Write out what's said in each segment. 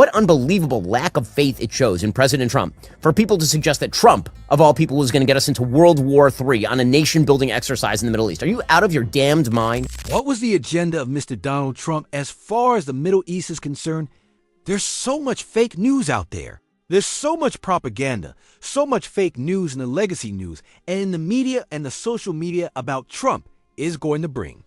What unbelievable lack of faith it shows in President Trump for people to suggest that Trump, of all people, was going to get us into World War III on a nation-building exercise in the Middle East. Are you out of your damned mind? What was the agenda of Mr. Donald Trump as far as the Middle East is concerned? There's so much fake news out there. There's so much propaganda, so much fake news in the legacy news, and in the media and the social media about Trump is going to bring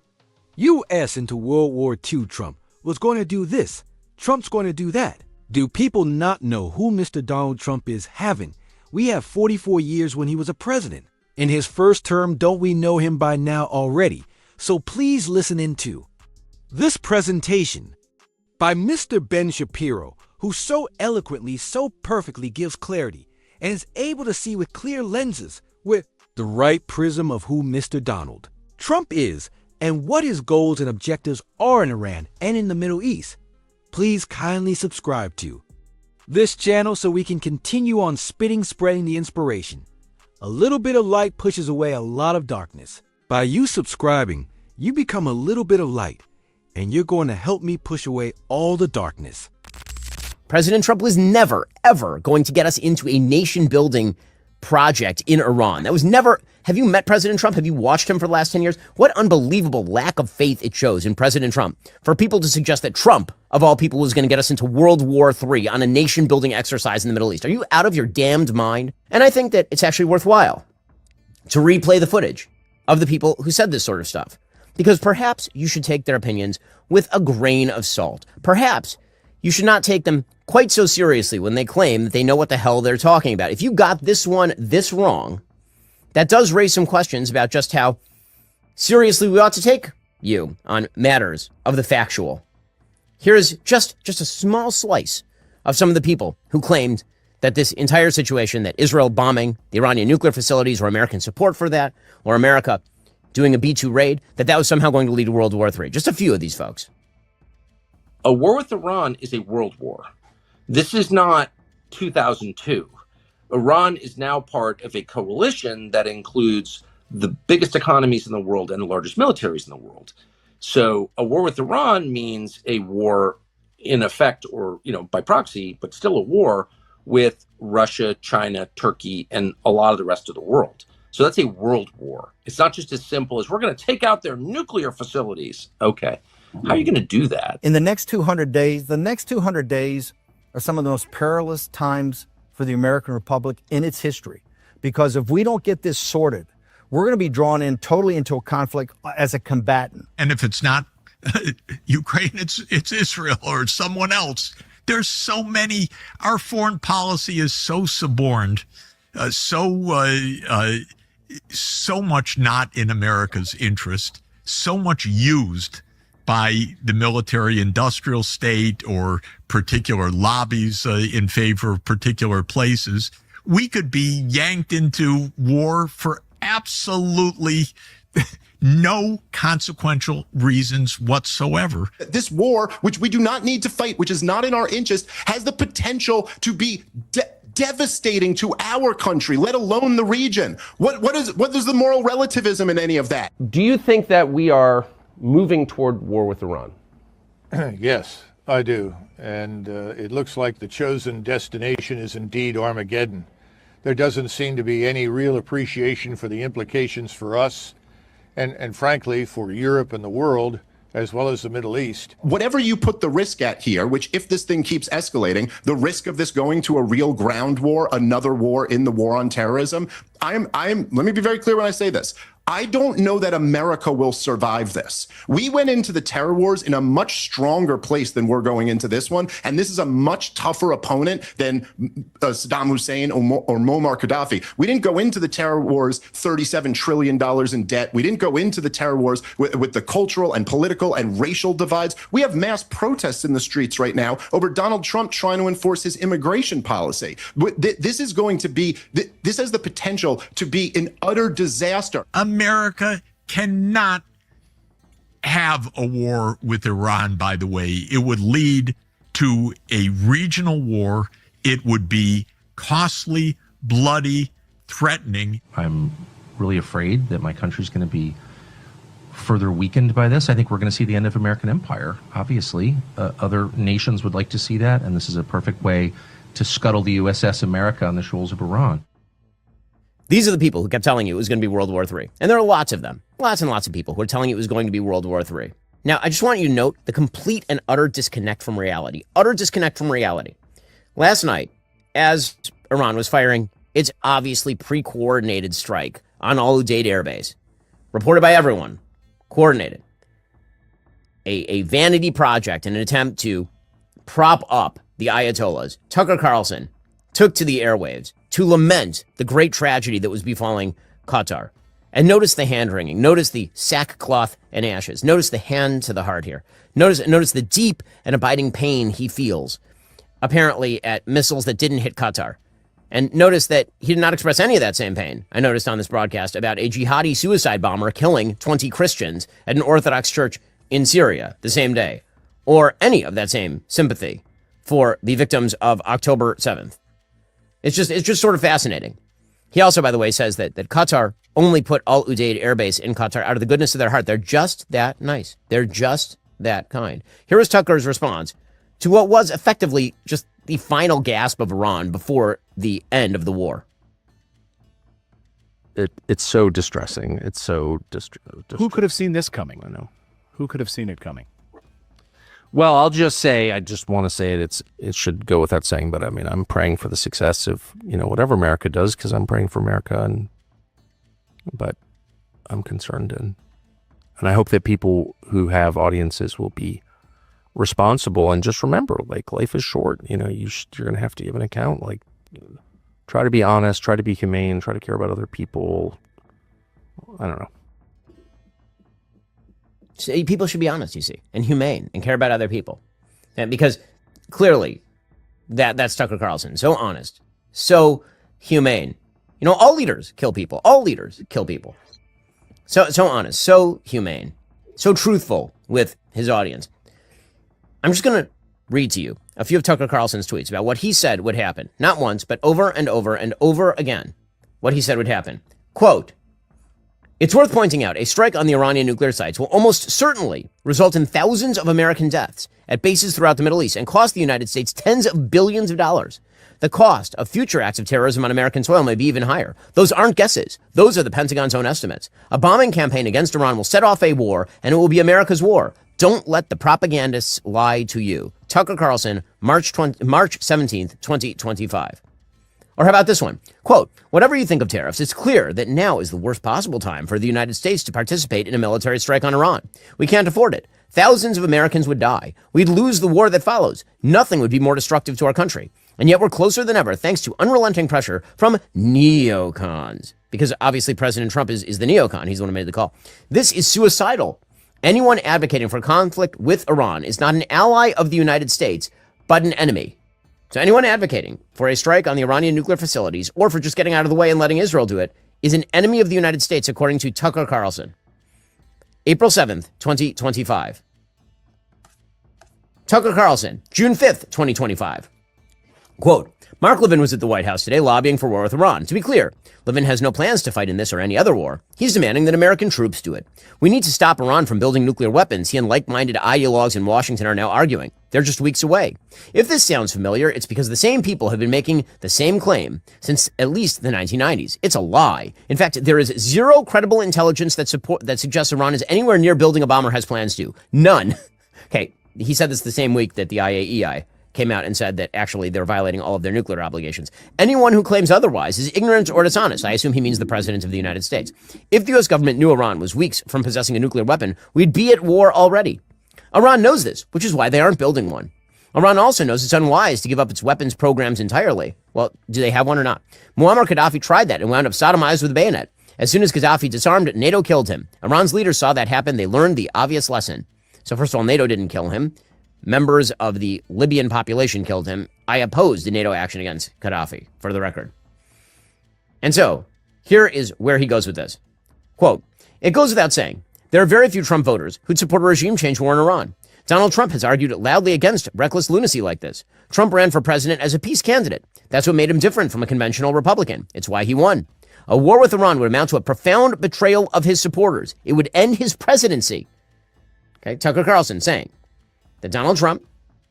U.S. into World War II. Trump was going to do this. Trump's going to do that. Do people not know who Mr. Donald Trump is having? We have 44 years when he was a president. In his first term, don't we know him by now already? So please listen into this presentation by Mr. Ben Shapiro, who so eloquently, so perfectly gives clarity and is able to see with clear lenses with the right prism of who Mr. Donald Trump is and what his goals and objectives are in Iran and in the Middle East. Please kindly subscribe to this channel so we can continue on spreading the inspiration. A little bit of light pushes away a lot of darkness. By you subscribing, you become a little bit of light, and you're going to help me push away all the darkness. President Trump was never, ever going to get us into a nation-building project in Iran. That was never... Have you met President Trump? Have you watched him for the last 10 years? What unbelievable lack of faith it shows in President Trump for people to suggest that Trump, of all people, was going to get us into World War III on a nation-building exercise in the Middle East. Are you out of your damned mind? And I think that it's actually worthwhile to replay the footage of the people who said this sort of stuff, because perhaps you should take their opinions with a grain of salt. Perhaps you should not take them quite so seriously when they claim that they know what the hell they're talking about. If you got this one this wrong, that does raise some questions about just how seriously we ought to take you on matters of the factual. Here is just a small slice of some of the people who claimed that this entire situation, that Israel bombing the Iranian nuclear facilities or American support for that, or America doing a B-2 raid, that was somehow going to lead to World War III. Just a few of these folks. A war with Iran is a world war. This is not 2002. Iran is now part of a coalition that includes the biggest economies in the world and the largest militaries in the world. So a war with Iran means a war in effect, or, by proxy, but still a war with Russia, China, Turkey, and a lot of the rest of the world. So that's a world war. It's not just as simple as we're going to take out their nuclear facilities. Okay. How are you going to do that? In the next 200 days, are some of the most perilous times for the American Republic in its history. Because if we don't get this sorted, we're going to be drawn in totally into a conflict as a combatant. And if it's not Ukraine, it's Israel or someone else. There's so many. Our foreign policy is so suborned, so much not in America's interest, so much used by the military-industrial state or particular lobbies in favor of particular places. We could be yanked into war for absolutely no consequential reasons whatsoever. This war, which we do not need to fight, which is not in our interest, has the potential to be devastating to our country, let alone the region. What is the moral relativism in any of that? Do you think that we are moving toward war with Iran? Yes, I do. And it looks like the chosen destination is indeed Armageddon. There doesn't seem to be any real appreciation for the implications for us and frankly, for Europe and the world, as well as the Middle East. Whatever you put the risk at here, which if this thing keeps escalating, the risk of this going to a real ground war, another war in the war on terrorism, let me be very clear when I say this. I don't know that America will survive this. We went into the terror wars in a much stronger place than we're going into this one. And this is a much tougher opponent than Saddam Hussein or Muammar Gaddafi. We didn't go into the terror wars $37 trillion in debt. We didn't go into the terror wars with the cultural and political and racial divides. We have mass protests in the streets right now over Donald Trump trying to enforce his immigration policy. This is going to be, this has the potential to be an utter disaster. America cannot have a war with Iran, by the way. It would lead to a regional war. It would be costly, bloody, threatening. I'm really afraid that my country's going to be further weakened by this. I think we're going to see the end of American empire. Obviously, other nations would like to see that, and this is a perfect way to scuttle the USS America on the shoals of Iran. These are the people who kept telling you it was going to be World War III. And there are lots of them, lots and lots of people who are telling you it was going to be World War III. Now, I just want you to note the complete and utter disconnect from reality. Utter disconnect from reality. Last night, as Iran was firing its obviously pre-coordinated strike on Al Udeid Air Base, reported by everyone, coordinated, a vanity project in an attempt to prop up the Ayatollahs, Tucker Carlson took to the airwaves to lament the great tragedy that was befalling Qatar. And notice the hand-wringing. Notice the sackcloth and ashes. Notice the hand to the heart here. Notice the deep and abiding pain he feels, apparently at missiles that didn't hit Qatar. And notice that he did not express any of that same pain, I noticed on this broadcast, about a jihadi suicide bomber killing 20 Christians at an Orthodox church in Syria the same day, or any of that same sympathy for the victims of October 7th. It's just sort of fascinating. He also, by the way, says that Qatar only put Al Udeid Air Base in Qatar out of the goodness of their heart. They're just that nice. They're just that kind. Here was Tucker's response to what was effectively just the final gasp of Iran before the end of the war. It's so distressing. It's so Who could have seen this coming? I know. Who could have seen it coming? Well, I'll just say, I just want to say it should go without saying, but I mean, I'm praying for the success of, whatever America does, because I'm praying for America, but I'm concerned, and I hope that people who have audiences will be responsible and just remember, like, life is short. You're going to have to give an account. Like, try to be honest, try to be humane, try to care about other people. I don't know. So people should be honest, you see, and humane, and care about other people. And because clearly that's Tucker Carlson. So honest, so humane. All leaders kill people. All leaders kill people. So honest, so humane, so truthful with his audience. I'm just going to read to you a few of Tucker Carlson's tweets about what he said would happen. Not once, but over and over and over again. What he said would happen. Quote, "It's worth pointing out a strike on the Iranian nuclear sites will almost certainly result in thousands of American deaths at bases throughout the Middle East and cost the United States tens of billions of dollars. The cost of future acts of terrorism on American soil may be even higher. Those aren't guesses. Those are the Pentagon's own estimates. A bombing campaign against Iran will set off a war, and it will be America's war. Don't let the propagandists lie to you." Tucker Carlson, March 17th, 2025. Or how about this one? Quote, "Whatever you think of tariffs, it's clear that now is the worst possible time for the United States to participate in a military strike on Iran. We can't afford it. Thousands of Americans would die. We'd lose the war that follows. Nothing would be more destructive to our country. And yet we're closer than ever thanks to unrelenting pressure from neocons." Because obviously President Trump is the neocon. He's the one who made the call. "This is suicidal. Anyone advocating for conflict with Iran is not an ally of the United States, but an enemy." So anyone advocating for a strike on the Iranian nuclear facilities, or for just getting out of the way and letting Israel do it, is an enemy of the United States, according to Tucker Carlson. April 7th, 2025. Tucker Carlson, June 5th, 2025. Quote, "Mark Levin was at the White House today lobbying for war with Iran. To be clear, Levin has no plans to fight in this or any other war. He's demanding that American troops do it. We need to stop Iran from building nuclear weapons, he and like-minded ideologues in Washington are now arguing. They're just weeks away. If this sounds familiar, it's because the same people have been making the same claim since at least the 1990s. It's a lie. In fact, there is zero credible intelligence that suggests Iran is anywhere near building a bomb or has plans to. None." Okay, he said this the same week that the IAEI came out and said that actually they're violating all of their nuclear obligations. Anyone who claims otherwise is ignorant or dishonest. I assume he means the President of the United States. If the U.S. government knew Iran was weeks from possessing a nuclear weapon, we'd be at war already. Iran knows this, which is why they aren't building one. Iran also knows it's unwise to give up its weapons programs entirely. Well, do they have one or not? Muammar Gaddafi tried that and wound up sodomized with a bayonet. As soon as Gaddafi disarmed, NATO killed him. Iran's leaders saw that happen. They learned the obvious lesson. So first of all, NATO didn't kill him. Members of the Libyan population killed him. I opposed the NATO action against Gaddafi, for the record. And so, here is where he goes with this. Quote, "It goes without saying, there are very few Trump voters who'd support a regime change war in Iran. Donald Trump has argued loudly against reckless lunacy like this. Trump ran for president as a peace candidate. That's what made him different from a conventional Republican. It's why he won. A war with Iran would amount to a profound betrayal of his supporters. It would end his presidency. Okay, Tucker Carlson saying that Donald Trump,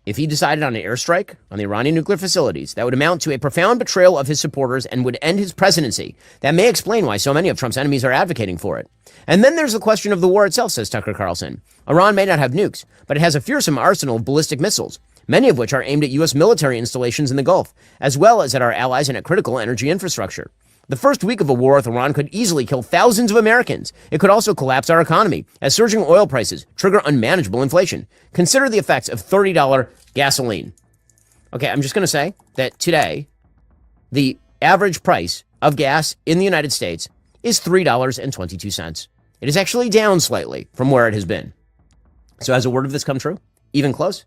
if he decided on an airstrike on the Iranian nuclear facilities, that would amount to a profound betrayal of his supporters and would end his presidency. That may explain why so many of Trump's enemies are advocating for it. And then there's the question of the war itself, says Tucker Carlson. Iran may not have nukes, but it has a fearsome arsenal of ballistic missiles, many of which are aimed at U.S. military installations in the Gulf, as well as at our allies and at critical energy infrastructure. The first week of a war with Iran could easily kill thousands of Americans. It could also collapse our economy, as surging oil prices trigger unmanageable inflation. Consider the effects of $30 gasoline. Okay, I'm just going to say that today, the average price of gas in the United States is $3.22. It is actually down slightly from where it has been. So has a word of this come true? Even close?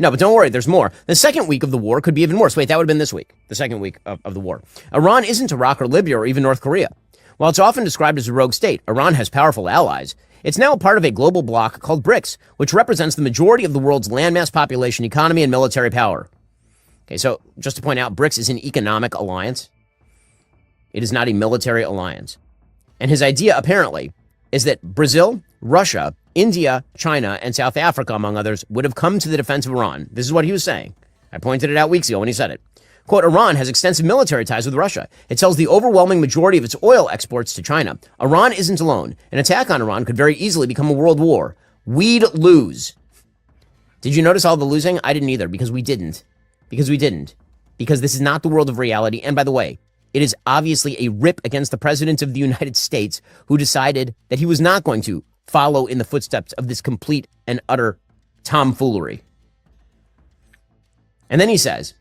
No, but don't worry, there's more. The second week of the war could be even worse. Wait, that would have been this week, the second week of the war. Iran isn't Iraq or Libya or even North Korea. While it's often described as a rogue state, Iran has powerful allies. It's now a part of a global bloc called BRICS, which represents the majority of the world's landmass, population, economy, and military power. Okay, so just to point out, BRICS is an economic alliance. It is not a military alliance. And his idea, apparently, is that Brazil, Russia, India, China, and South Africa, among others, would have come to the defense of Iran. This is what he was saying. I pointed it out weeks ago when he said it. Quote, Iran has extensive military ties with Russia. It sells the overwhelming majority of its oil exports to China. Iran isn't alone. An attack on Iran could very easily become a world war. We'd lose. Did you notice all the losing? I didn't either, because we didn't. Because this is not the world of reality. And by the way, it is obviously a rip against the president of the United States, who decided that he was not going to follow in the footsteps of this complete and utter tomfoolery. And then he says,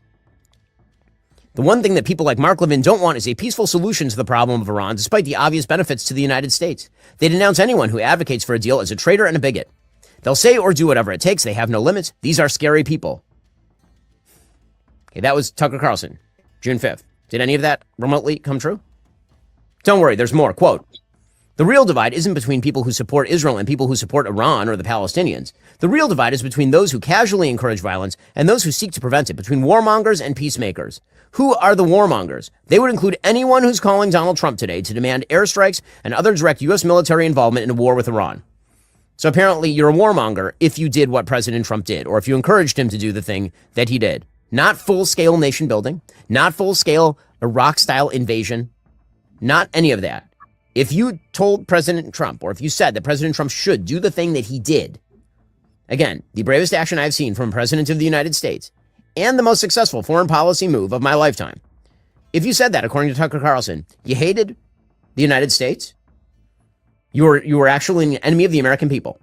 the one thing that people like Mark Levin don't want is a peaceful solution to the problem of Iran, despite the obvious benefits to the United States. They denounce anyone who advocates for a deal as a traitor and a bigot. They'll say or do whatever it takes. They have no limits. These are scary people. Okay, that was Tucker Carlson, June 5th. Did any of that remotely come true? Don't worry, there's more. Quote, the real divide isn't between people who support Israel and people who support Iran or the Palestinians. The real divide is between those who casually encourage violence and those who seek to prevent it, between warmongers and peacemakers. Who are the warmongers? They would include anyone who's calling Donald Trump today to demand airstrikes and other direct U.S. military involvement in a war with Iran. So apparently you're a warmonger if you did what President Trump did, or if you encouraged him to do the thing that he did. Not full-scale nation building, not full-scale Iraq-style invasion, not any of that. If you told President Trump, or if you said that President Trump should do the thing that he did, again, the bravest action I've seen from a president of the United States, and the most successful foreign policy move of my lifetime. If you said that, according to Tucker Carlson, you hated the United States, you were actually an enemy of the American people.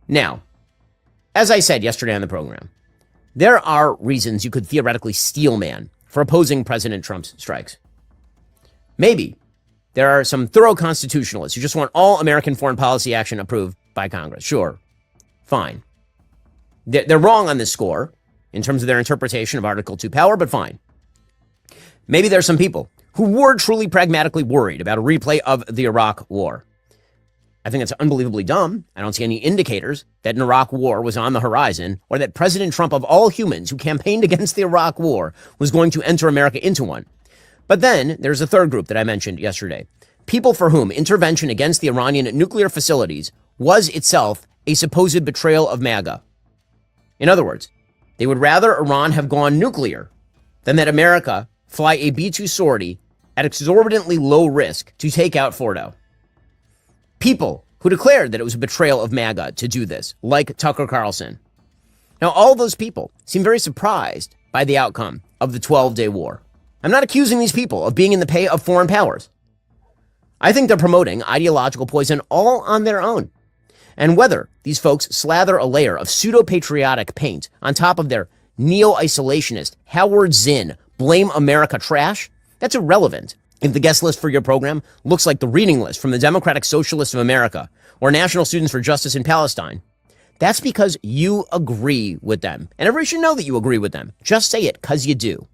Now, as I said yesterday on the program, there are reasons you could theoretically steel man for opposing President Trump's strikes. Maybe there are some thorough constitutionalists who just want all American foreign policy action approved by Congress. Sure, fine. They're wrong on this score in terms of their interpretation of Article 2 power, but fine. Maybe there are some people who were truly pragmatically worried about a replay of the Iraq War. I think it's unbelievably dumb. I don't see any indicators that an Iraq war was on the horizon, or that President Trump, of all humans who campaigned against the Iraq war, was going to enter America into one. But then there's a third group that I mentioned yesterday. People for whom intervention against the Iranian nuclear facilities was itself a supposed betrayal of MAGA. In other words, they would rather Iran have gone nuclear than that America fly a B-2 sortie at exorbitantly low risk to take out Fordo. People who declared that it was a betrayal of MAGA to do this, like Tucker Carlson. Now, all those people seem very surprised by the outcome of the 12-day war. I'm not accusing these people of being in the pay of foreign powers. I think they're promoting ideological poison all on their own. And whether these folks slather a layer of pseudo-patriotic paint on top of their neo-isolationist, Howard Zinn, blame America trash, that's irrelevant. If the guest list for your program looks like the reading list from the Democratic Socialists of America or National Students for Justice in Palestine, that's because you agree with them. And everybody should know that you agree with them. Just say it, because you do.